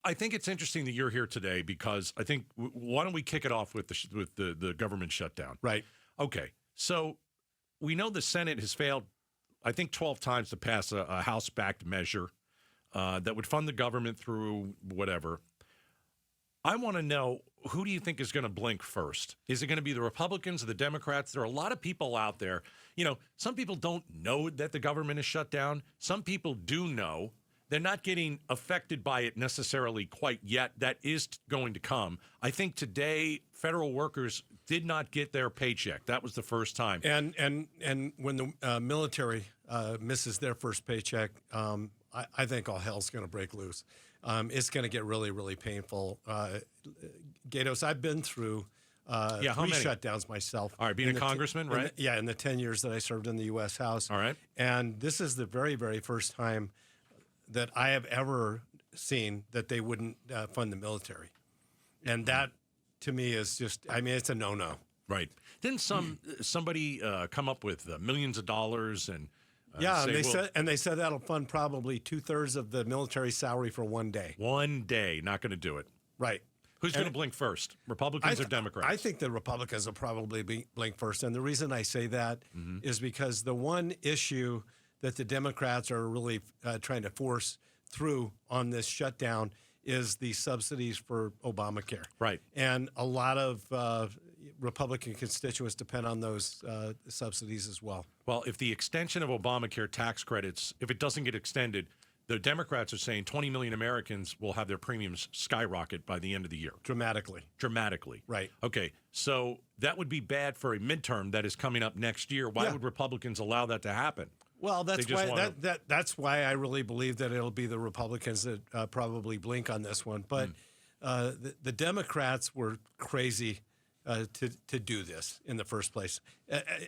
I think it's interesting that you're here today because I think why don't we kick it off with the government shutdown? Right. Okay. So we know the Senate has failed, I think, 12 times to pass a House-backed measure that would fund the government through whatever. I want to know, who do you think is going to blink first? Is it going to be the Republicans or the Democrats? There are a lot of people out there. You know, some people don't know that the government is shut down. Some people do know. They're not getting affected by it necessarily quite yet. That is going to come. I think today federal workers did not get their paycheck. That was the first time. And when the military misses their first paycheck, I think all hell's going to break loose. It's going to get really, really painful. Gaydos, I've been through three shutdowns myself. All right, being a congressman, right? In the 10 years that I served in the U.S. House. All right. And this is the very, very first time that I have ever seen that they wouldn't fund the military. And that, to me, is just, I mean, it's a no-no. Right. Didn't somebody come up with millions of dollars and they said that'll fund probably 2/3 of the military salary for one day. One day, not going to do it. Right. Who's going to blink first, Republicans or Democrats? I think the Republicans will probably blink first. And the reason I say that is because the one issue that the Democrats are really trying to force through on this shutdown is the subsidies for Obamacare. Right. And a lot of Republican constituents depend on those subsidies as well. Well, if the extension of Obamacare tax credits, if it doesn't get extended, the Democrats are saying 20 million Americans will have their premiums skyrocket by the end of the year. Dramatically. Right. Okay. So that would be bad for a midterm that is coming up next year. Why would Republicans allow that to happen? Well, that's why I really believe that it'll be the Republicans that probably blink on this one. But the Democrats were crazy to do this in the first place.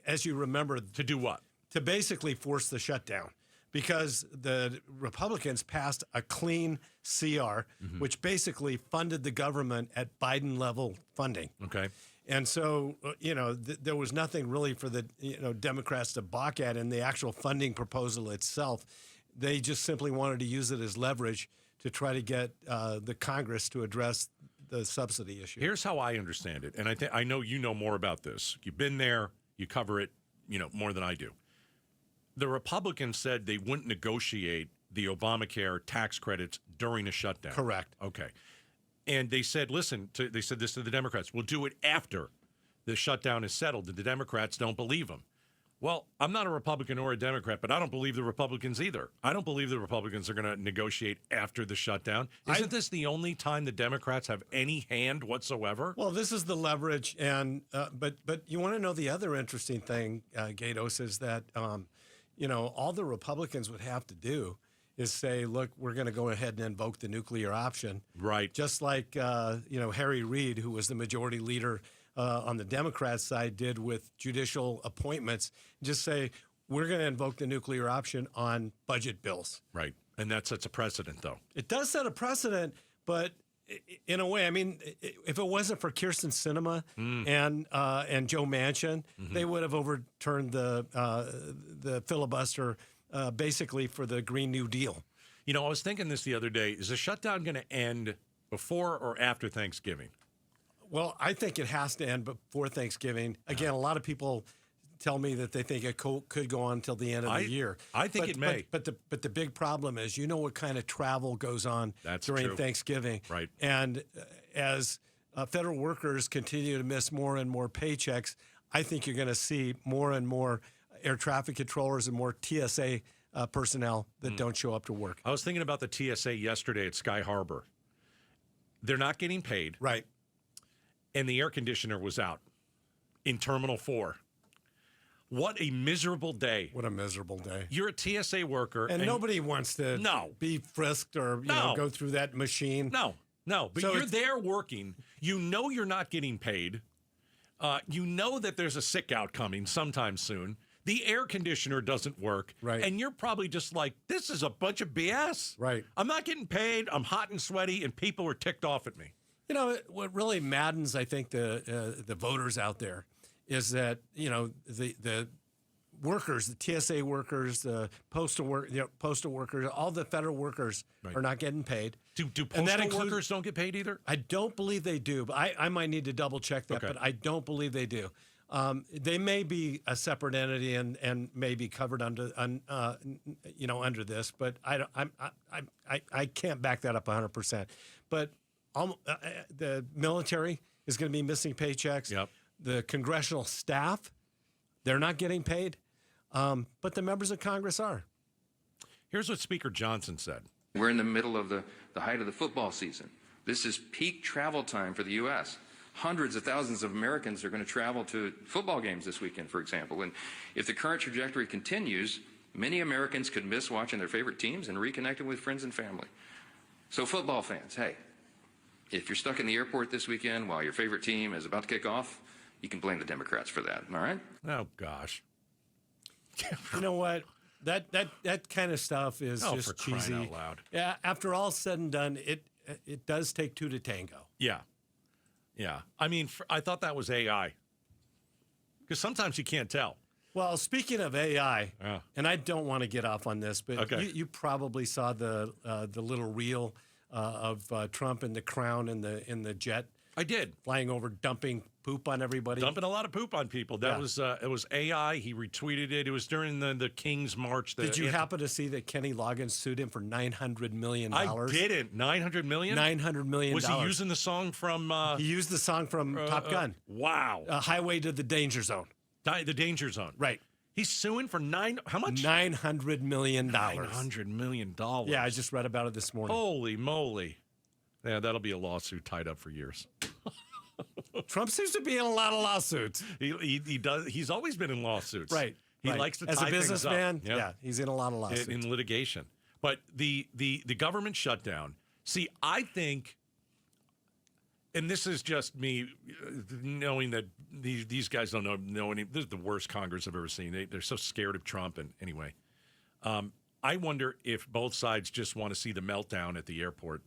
As you remember, to do what? To basically force the shutdown, because the Republicans passed a clean CR, which basically funded the government at Biden level funding. Okay. And so, there was nothing really for the Democrats to balk at in the actual funding proposal itself. They just simply wanted to use it as leverage to try to get the Congress to address the subsidy issue. Here's how I understand it, and I know you know more about this. You've been there, you cover it, more than I do. The Republicans said they wouldn't negotiate the Obamacare tax credits during a shutdown. Correct. Okay. And they said, they said this to the Democrats, we'll do it after the shutdown is settled. And the Democrats don't believe them. Well, I'm not a Republican or a Democrat, but I don't believe the Republicans either. I don't believe the Republicans are going to negotiate after the shutdown. Isn't this the only time the Democrats have any hand whatsoever? Well, this is the leverage. And but you want to know the other interesting thing, Gaydos, is that, all the Republicans would have to do is say, look, we're going to go ahead and invoke the nuclear option. Right. Just like, Harry Reid, who was the majority leader on the Democrat side, did with judicial appointments. Just say, we're going to invoke the nuclear option on budget bills. Right. And that sets a precedent, though. It does set a precedent, but in a way, I mean, if it wasn't for Kyrsten Sinema and Joe Manchin, they would have overturned the filibuster basically for the Green New Deal. I was thinking this the other day. Is the shutdown going to end before or after Thanksgiving? Well, I think it has to end before Thanksgiving. Again, a lot of people tell me that they think it could go on until the end of the year. I think it may. But the big problem is, what kind of travel goes on during Thanksgiving. Right. And as federal workers continue to miss more and more paychecks, I think you're going to see more and more air traffic controllers and more TSA personnel that don't show up to work. I was thinking about the TSA yesterday at Sky Harbor. They're not getting paid. Right. And the air conditioner was out in Terminal 4. What a miserable day. What a miserable day. You're a TSA worker. And nobody wants to be frisked or go through that machine. No. But so you're there working. You know you're not getting paid. You know that there's a sick out coming sometime soon. The air conditioner doesn't work. Right. And you're probably just like, this is a bunch of BS. Right. I'm not getting paid. I'm hot and sweaty, and people are ticked off at me. What really maddens, I think, the voters out there is that, the workers, the TSA workers, the postal workers, all the federal workers Right. are not getting paid. Do And that postal includes- workers don't get paid either? I don't believe they do, but I might need to double check that, Okay. but I don't believe they do. They may be a separate entity and may be covered under this, but I can't back that up 100%. But the military is going to be missing paychecks. Yep. The congressional staff, they're not getting paid, but the members of Congress are. Here's what Speaker Johnson said. We're in the middle of the height of the football season. This is peak travel time for the U.S. Hundreds of thousands of Americans are going to travel to football games this weekend, for example. And if the current trajectory continues, many Americans could miss watching their favorite teams and reconnecting with friends and family. So football fans, hey, if you're stuck in the airport this weekend while your favorite team is about to kick off, you can blame the Democrats for that, all right? Oh, gosh. You know what? That kind of stuff is Oh, just for crying cheesy. out loud. Yeah, after all said and done, it does take two to tango. Yeah. Yeah. I mean, I thought that was AI. Because sometimes you can't tell. Well, speaking of AI, Yeah. and I don't want to get off on this, but Okay. you probably saw the little reel of Trump in the crown in the jet I did. flying over, dumping poop on everybody. Dumping a lot of poop on people. That Yeah. was it was AI. He retweeted it. It was during the King's March. Did you happen to see that Kenny Loggins sued him for $900 million? I didn't. $900 million? $900 million. Was he using the song from He used the song from Top Gun, wow. Highway to the Danger Zone. The Danger Zone. Right. He's suing for how much? $900 million. $900 million. Yeah, I just read about it this morning. Holy moly. Yeah, that'll be a lawsuit tied up for years. Trump seems to be in a lot of lawsuits. He does. He's always been in lawsuits. Right. He right. likes to As tie a things businessman, up. Yep. yeah, he's in a lot of lawsuits. In litigation. But the government shutdown. See, I think, and this is just me knowing that these guys don't know any. This is the worst Congress I've ever seen. They're so scared of Trump. And anyway, I wonder if both sides just want to see the meltdown at the airport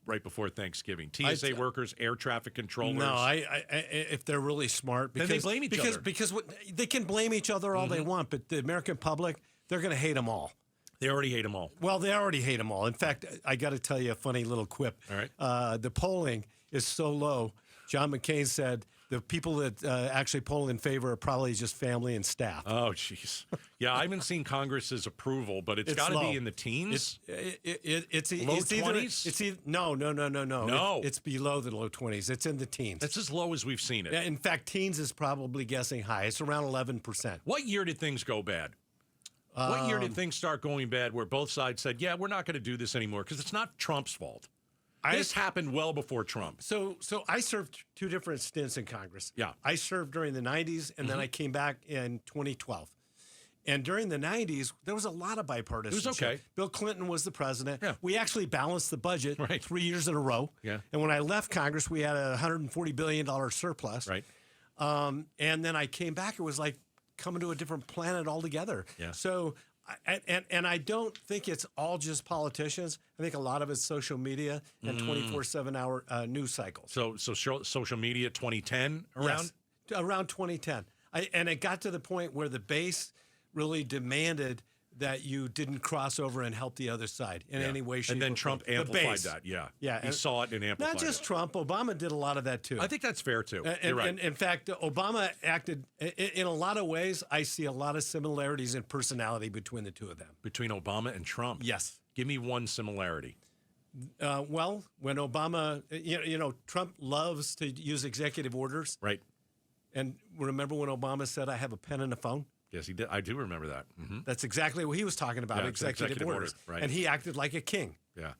right before Thanksgiving. TSA workers, air traffic controllers. No, if they're really smart, because Then they blame each other. Because they can blame each other all they want, but the American public, they're going to hate them all. They already hate them all. Well, they already hate them all. In fact, I got to tell you a funny little quip. All right. The polling is so low. John McCain said the people that actually poll in favor are probably just family and staff. Oh, jeez. Yeah, I haven't seen Congress's approval, but it's got to low. be in the teens. It's Low either 20s? It's either, no. No. It's below the low 20s. It's in the teens. That's as low as we've seen it. Yeah, in fact, teens is probably guessing high. It's around 11%. What year did things go bad? What year did things start going bad where both sides said, yeah, we're not going to do this anymore because it's not Trump's fault? This happened well before Trump. So I served two different stints in Congress. Yeah. I served during the 90s, and then I came back in 2012. And during the 90s, there was a lot of bipartisanship. It was okay. Bill Clinton was the president. Yeah. We actually balanced the budget Right. 3 years in a row. Yeah. And when I left Congress, we had a $140 billion surplus. Right. And then I came back, it was like coming to a different planet altogether. Yeah. So, and I don't think it's all just politicians. I think a lot of it's social media and 24/7 hour news cycles. So social media 2010 around? Yes, around 2010. And it got to the point where the base really demanded that you didn't cross over and help the other side in any way, shape, And then or Trump form. The amplified base. that. Yeah. Yeah, He and saw it and amplified Not just it. Trump. Obama did a lot of that too. I think that's fair too. And, You're right. in fact, Obama acted in a lot of ways. I see a lot of similarities in personality between the two of them. Between Obama and Trump? Yes. Give me one similarity. Well, when Obama, Trump loves to use executive orders. Right. And remember when Obama said, "I have a pen and a phone"? Yes, he did. I do remember that. Mm-hmm. That's exactly what he was talking about, Yeah, it's executive orders. order, right. And he acted like a king, Yeah.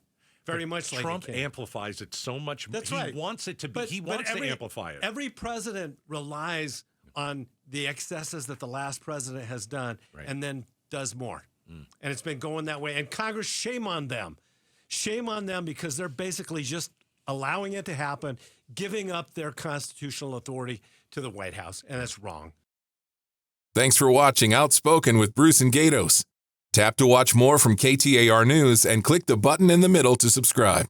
very much like Trump a king. amplifies it so much. That's he right. wants it to be. He wants to amplify it. Every president relies on the excesses that the last president has done, Right. and then does more. And it's been going that way. And Congress, shame on them. Shame on them, because they're basically just allowing it to happen, giving up their constitutional authority to the White House, and it's wrong. Thanks for watching Outspoken with Bruce and Gaydos. Tap to watch more from KTAR News and click the button in the middle to subscribe.